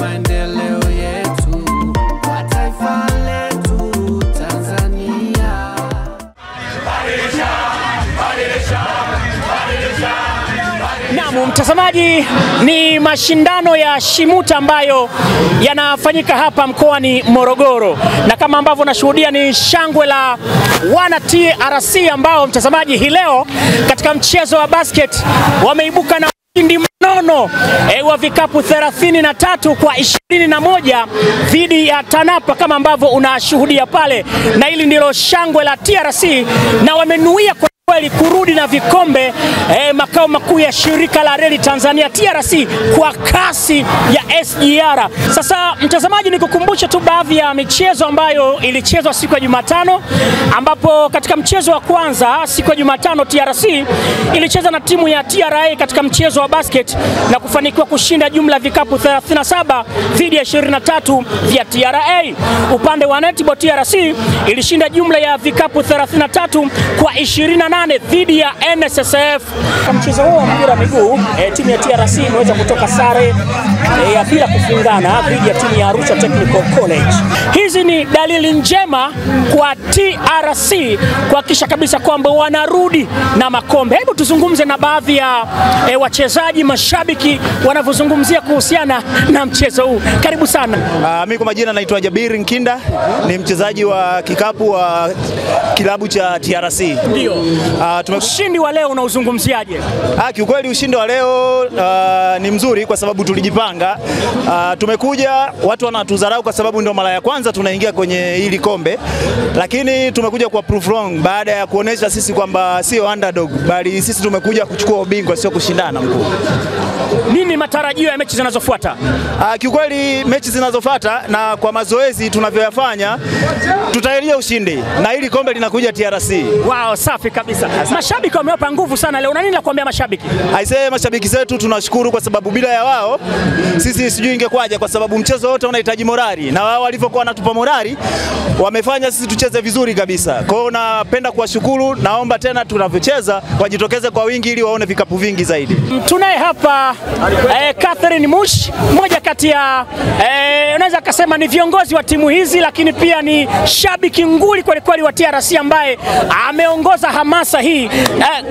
maendeleo yetu kwa taifa letu Tanzania. Naam, mtazamaji, ni mashindano ya Shimuta ambayo yanafanyika hapa mkoani Morogoro, na kama ambavyo nashuhudia ni shangwe la wana TRC ambao mtazamaji hii leo katika mchezo wa basket wameibuka na ushindi mnono wa vikapu 33 kwa 21 dhidi ya TANAPA kama ambavyo unashuhudia pale, na hili ndilo shangwe la TRC na wamenuia kwa kweli kurudi na vikombe makao makuu ya shirika la reli Tanzania TRC kwa kasi ya SGR. Sasa mtazamaji, nikukumbusha tu baadhi ya michezo ambayo ilichezwa siku ya Jumatano, ambapo katika mchezo wa kwanza siku ya Jumatano TRC ilicheza na timu ya TRA katika mchezo wa basket na kufanikiwa kushinda jumla vikapu 37 dhidi ya 23 vya TRA. Upande wa netball TRC ilishinda jumla ya vikapu 33 kwa 28 dhidi ya NSSF. Kwa mchezo huo wa mpira miguu timu ya TRC imeweza kutoka sare ya bila kufungana dhidi ya timu ya Arusha Technical College. Hizi ni dalili njema kwa TRC kuhakikisha kabisa kwamba wanarudi na makombe. Hebu tuzungumze na baadhi ya wachezaji, mashabiki wanavyozungumzia kuhusiana na mchezo huu. Karibu sana. Mimi kwa majina naitwa Jabir Nkinda, ni mchezaji wa kikapu wa kilabu cha TRC. Ndio. Ushindi wa leo unauzungumziaje? Kiukweli ushindi wa leo ni mzuri kwa sababu tulijipanga. Tumekuja, watu wanatudharau kwa sababu ndio mara ya kwanza tunaingia kwenye hili kombe, lakini tumekuja kwa proof wrong baada ya kuonesha sisi kwamba sio underdog, bali sisi tumekuja kuchukua ubingwa, sio kushindana mkuu. Nini matarajio ya mechi zinazofuata? Kiukweli mechi zinazofuata na kwa mazoezi tunavyoyafanya tutaelia ushindi na hili kombe linakuja TRC. Wow, safi kabisa. Mashabiki wamewapa nguvu sana leo. Una nini la kuambia mashabiki? Aisee, mashabiki zetu tunashukuru kwa sababu bila ya wao sisi sijui ingekwaje, kwa sababu mchezo wote unahitaji morali, na wao walivyokuwa wanatupa morali wamefanya sisi tucheze vizuri kabisa. Kwa hiyo napenda kuwashukuru, naomba tena tunavyocheza wajitokeze kwa wingi ili waone vikapu vingi zaidi. Tunaye hapa Catherine Mush, mmoja kati ya unaweza kusema ni viongozi wa timu hizi, lakini pia ni shabiki nguli kwa kweli wa TRC ambaye ameongoza hamasa hii.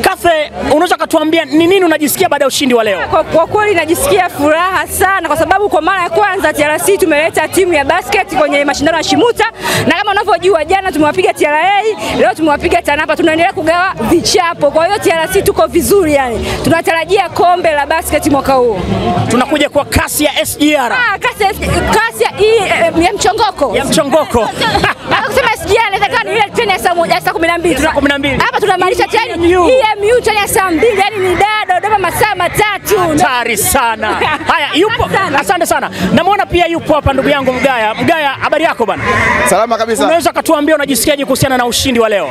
Catherine, unaweza kutuambia ni nini unajisikia baada ya ushindi wa leo? Kwa kweli najisikia furaha sana kwa sababu kwa mara ya kwanza TRC tumeleta timu ya basket kwenye mashindano ya Shimuta, na kama unavyojua jana tumewapiga TRA, leo tumewapiga TANAPA, tunaendelea kugawa vichapo. Kwa hiyo TRC tuko vizuri, yani tunatarajia kombe la basket mwaka huu. Tunakuja kwa kasi ya SGR. Kasi ya mchongoko. Ya mchongoko. Kusema SGR inawezekana ile treni ya saa 12. Hapa tunamaanisha treni EMU treni ya saa 2, yani ni Dodoma masaa 3. Hatari sana. Haya, yupo. Asante sana. Namuona pia yupo hapa ndugu yangu Mgaya. Mgaya, habari yako bana? Salama kabisa. Unaweza kutuambia unajisikiaje kuhusiana na ushindi wa leo?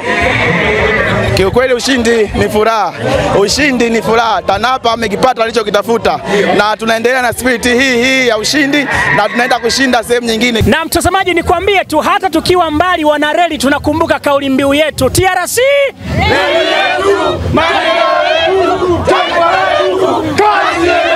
Kiukweli ushindi ni furaha. Ushindi ni furaha. TANAPA amekipata alichokitafuta na tunaendelea na spirit hii ya ushindi na tunaenda kushinda sehemu nyingine. Na mtazamaji, nikwambie tu hata tukiwa mbali wana reli tunakumbuka kauli mbiu yetu TRC reli yetu, maendeleo yetu, taifa letu, kazi yetu.